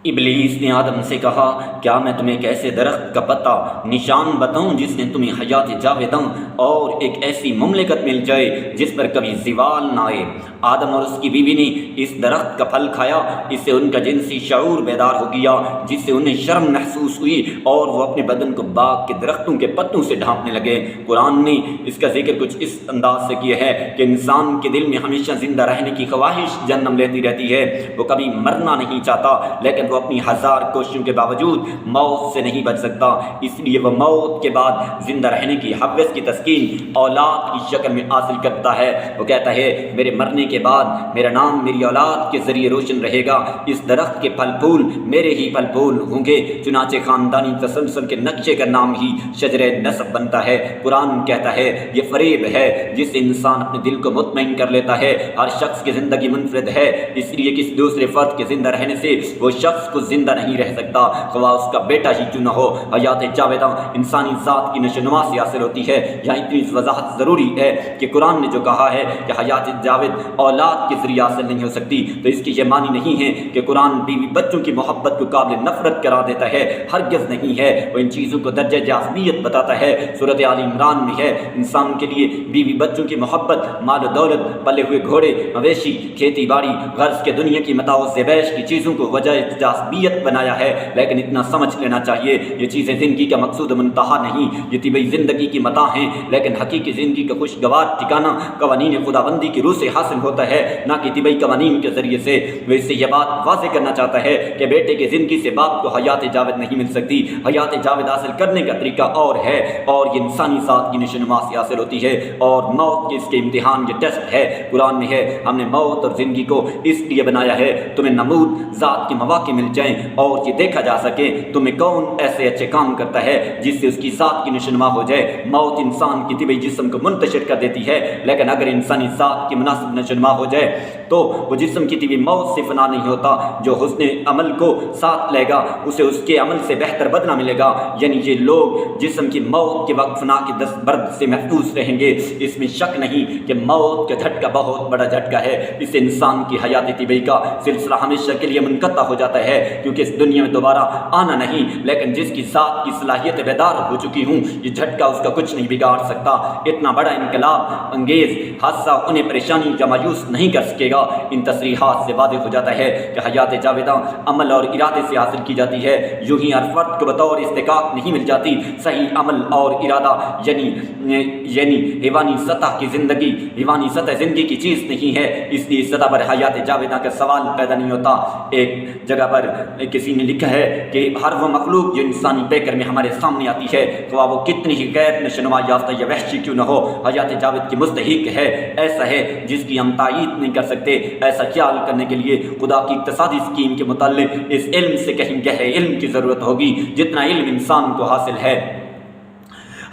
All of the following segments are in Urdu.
ابلیس نے آدم سے کہا، کیا میں تمہیں ایک ایسے درخت کا پتا نشان بتاؤں جس نے تمہیں حیات جاوداں اور ایک ایسی مملکت مل جائے جس پر کبھی زوال نہ آئے؟ آدم اور اس کی بیوی نے اس درخت کا پھل کھایا، اس سے ان کا جنسی شعور بیدار ہو گیا، جس سے انہیں شرم محسوس ہوئی اور وہ اپنے بدن کو باغ کے درختوں کے پتوں سے ڈھانپنے لگے۔ قرآن نے اس کا ذکر کچھ اس انداز سے کیا ہے کہ انسان کے دل میں ہمیشہ زندہ رہنے کی خواہش جنم لیتی رہتی ہے، وہ کبھی مرنا نہیں چاہتا، لیکن وہ اپنی ہزار کوششوں کے باوجود موت سے نہیں بچ سکتا، اس لیے وہ موت کے بعد زندہ رہنے کی حوث کی تسکین اولاد کی شکل میں حاصل کرتا ہے۔ وہ کہتا ہے میرے مرنے کے بعد میرا نام میری اولاد کے ذریعے روشن رہے گا، اس درخت کے پھل پھول میرے ہی پھل پھول ہوں گے، چنانچہ خاندانی تسلسل کے نقشے کا نام ہی شجر نسب بنتا ہے۔ قرآن کہتا ہے یہ فریب ہے جس سے انسان اپنے دل کو مطمئن کر لیتا ہے۔ ہر شخص کی زندگی منفرد ہے، اس لیے کسی دوسرے فرد کے زندہ رہنے سے وہ شخص کو زندہ نہیں رہ سکتا، خواہ اس کا بیٹا ہی کیوں نہ ہو۔ حیات جاوداں انسانی ذات کی نشوونما سے حاصل ہوتی ہے۔ یہاں اتنی وضاحت ضروری ہے کہ قرآن نے جو کہا ہے کہ حیات جاود اولاد کے ذریعے حاصل نہیں ہو سکتی، تو اس کی یہ معنی نہیں ہے کہ قرآن بیوی بچوں کی محبت کو قابل نفرت قرار دیتا ہے، ہرگز نہیں ہے۔ وہ ان چیزوں کو درجہ جاذبیت بتاتا ہے۔ سورۃ آل عمران میں ہے انسان کے لیے بیوی بچوں کی محبت مال و دولت، پلے ہوئے گھوڑے، مویشی، کھیتی باڑی، غرض کے دنیا کی متاع و زیبائش کی چیزوں کو وجہ جاذبیت بنایا ہے، لیکن اتنا سمجھ لینا چاہیے یہ چیزیں زندگی کا مقصود منتہا نہیں، یہ طبعی زندگی کی متاع ہیں، لیکن حقیقی زندگی کا خوشگوار ٹھکانہ قوانین خداوندی کی روح سے حاصل ہوتا ہے، نہ کہ طبعی قوانین کے ذریعے سے۔ وہ اس سے یہ بات واضح کرنا چاہتا ہے کہ بیٹے کی زندگی سے باپ کو حیات جاود نہیں مل سکتی، حیات جاود حاصل کرنے کا طریقہ اور ہے، اور یہ انسانی ذات کی نشوونما سے حاصل ہوتی ہے، اور موت کے اس کے امتحان یہ ٹیسٹ ہے۔ قرآن میں ہے ہم نے موت اور زندگی کو اس لیے بنایا ہے تمہیں نمود ذات کے مواقع مل جائیں اور یہ دیکھا جا سکے تمہیں کون ایسے اچھے کام کرتا ہے جس سے اس کی ذات کی نشوونما ہو جائے۔ موت انسان کی طبعی جسم کو منتشر کر دیتی ہے، لیکن اگر انسانی ذات کی مناسب نشوونما ہو جائے تو وہ جسم کی طبعی موت سے فنا نہیں ہوتا۔ جو حسن عمل کو ساتھ لے گا اسے اس کے عمل سے بہتر بدلہ ملے گا، یعنی یہ لوگ جسم کی موت کے وقت فنا کی دست برد سے محفوظ رہیں گے۔ اس میں شک نہیں کہ موت کا جھٹکا بہت بڑا جھٹکا ہے، اس سے انسان کی حیات طبعی کا سلسلہ ہمیشہ کے لیے منقطع ہو جاتا ہے، کیونکہ اس دنیا میں دوبارہ آنا نہیں، لیکن جس کی ذات کی صلاحیت بیدار ہو چکی ہوں یہ جھٹکا اس کا کچھ نہیں بگاڑ سکتا۔ اتنا بڑا انقلاب انگیز حادثہ انہیں پریشانی یا مایوس نہیں کر سکے گا۔ ان تصریحات سے واضح ہو جاتا ہے کہ حیات جاوداں عمل اور ارادے سے حاصل کی جاتی ہے، یوں ہی ہر فرد کو بطور استحقاق نہیں مل جاتی۔ صحیح عمل اور ارادہ یعنی حیوانی سطح کی زندگی، حیوانی سطح زندگی کی چیز نہیں ہے، اس لیے اس سطح پر حیات جاوداں کا سوال پیدا نہیں ہوتا۔ ایک جگہ پر کسی نے لکھا ہے کہ ہر وہ مخلوق جو انسانی پیکر میں ہمارے سامنے آتی ہے، خواہ وہ کتنی ہی غیر نشوونما یافتہ یا وحشی کیوں نہ ہو، حیات جاود کی مستحق ہے۔ ایسا ہے جس کی ہم تائید نہیں کر سکتے۔ ایسا خیال کرنے کے لیے خدا کی اقتصادی اسکیم کے متعلق اس علم سے کہیں گہرے علم کی ضرورت ہوگی جتنا علم انسان کو حاصل ہے۔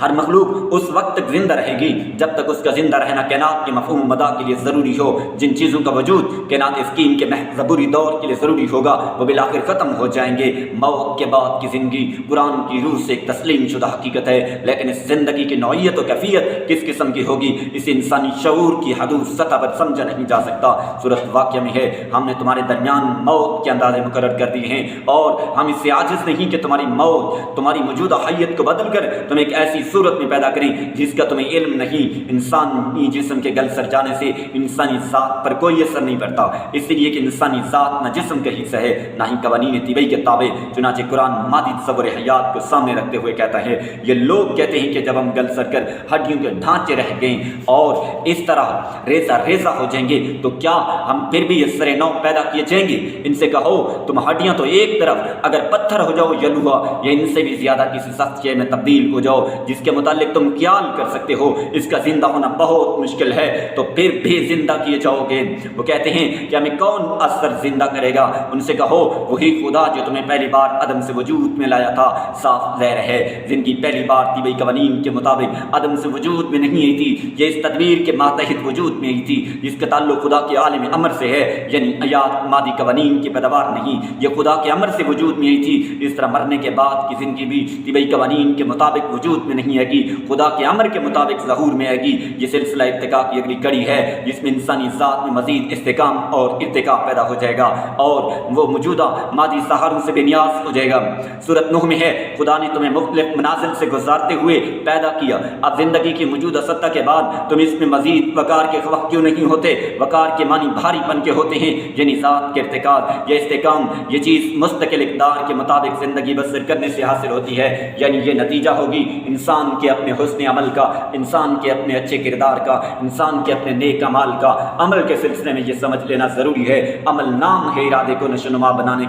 ہر مخلوق اس وقت تک زندہ رہے گی جب تک اس کا زندہ رہنا کائنات کے مفہوم مدار کے لیے ضروری ہو۔ جن چیزوں کا وجود کائنات اسکیم کے محض عبوری دور کے لیے ضروری ہوگا وہ بالآخر ختم ہو جائیں گے۔ موت کے بعد کی زندگی قرآن کی روح سے ایک تسلیم شدہ حقیقت ہے، لیکن اس زندگی کی نوعیت و کیفیت کس قسم کی ہوگی اسے انسانی شعور کی حدود سطح پر سمجھا نہیں جا سکتا۔ سورۃ واقعہ میں ہے ہم نے تمہارے درمیان موت کے اندازے مقرر کر دیے ہیں، اور ہم اس سے عاجز نہیں کہ تمہاری موت تمہاری موجودہ حیت کو بدل کر تمہیں ایک ایسی صورت میں پیدا کریں جس کا تمہیں علم نہیں۔ انسانی جسم کے گل سر جانے سے انسانی ذات پر کوئی اثر نہیں پڑتا، اس لیے کہ انسانی ذات نہ جسم کا حصہ ہے نہ ہی قوانین طبعی کے تابع۔ چنانچہ قرآن مادی تصور حیات کو سامنے رکھتے ہوئے کہتا ہے یہ لوگ کہتے ہیں کہ جب ہم گل سر کر ہڈیوں کے ڈھانچے رہ گئے اور اس طرح ریزہ ریزہ ہو جائیں گے تو کیا ہم پھر بھی اس سر نو پیدا کیے جائیں گے؟ ان سے کہو تم ہڈیاں تو ایک طرف اگر پتھر ہو جاؤ یا لوہا یا ان سے بھی زیادہ کسی سخت شے میں تبدیل ہو جاؤ جس کے متعلق تم خیال کر سکتے ہو اس کا زندہ ہونا بہت مشکل ہے، تو پھر بھی زندہ کیے جاؤ گے۔ وہ کہتے ہیں کہ ہمیں کون اثر زندہ کرے گا؟ ان سے کہو وہی خدا جو تمہیں پہلی بار عدم سے وجود میں لایا تھا۔ صاف ظاہر ہے زندگی پہلی بار طبعی قوانین کے مطابق عدم سے وجود میں نہیں آئی تھی، یہ اس تدبیر کے ماتحت وجود میں آئی تھی جس کا تعلق خدا کے عالم امر سے ہے، یعنی حیات مادی قوانین کی پیداوار نہیں، یہ خدا کے امر سے وجود میں آئی تھی۔ اس طرح مرنے کے بعد کی زندگی بھی طبعی قوانین کے مطابق وجود میں نہیں نہیں آئے گی، خدا کے امر کے مطابق ظہور میں آئے گی۔ یہ سلسلہ ارتقاء کی اگلی کڑی ہے جس میں انسانی ذات میں مزید استحکام اور ارتقاء پیدا ہو جائے گا اور وہ موجودہ مادی سہاروں سے بے نیاز ہو جائے گا۔ سورۃ نوح میں ہے، خدا نے تمہیں مختلف منازل سے گزارتے ہوئے پیدا کیا، اب زندگی کی موجودہ سطح کے بعد تم اس میں مزید وقار کے خواہ کیوں نہیں ہوتے؟ وقار کے معنی بھاری پن کے ہوتے ہیں، یعنی ذات کے ارتقاء یا استحکام۔ یہ چیز مستقل اقدار کے مطابق زندگی بسر کرنے سے حاصل ہوتی ہے، یعنی یہ نتیجہ ہوگی انسان کے اپنے حسن عمل کا، انسان کے اپنے اچھے کردار کا، انسان کے اپنے نیک اعمال کا۔ عمل کے سلسلے میں یہ سمجھ لینا ضروری ہے، عمل نام ہے ارادے کو نشوونما بنانے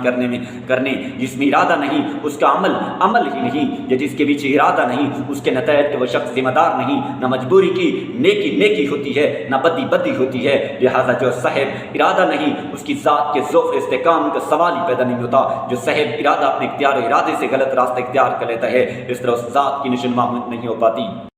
کرنے جس میں ارادہ نہیں اس کا عمل ہی نہیں، یا جس کے پیچھے ارادہ نہیں اس کے نتائج کے وہ شخص ذمہ دار نہیں۔ نہ مجبوری کی نیکی ہوتی ہے، نہ بدی ہوتی ہے، لہذا جو صاحب ارادہ نہیں اس کی ذات کے ذوق استحکام کا سوال ہی پیدا نہیں ہوتا۔ جو صاحب ارادہ اپنے اختیار و ارادے سے غلط راستہ اختیار کر لیتا ہے، اس طرح اس ذات کی نشوونما نہیں ہو پاتی۔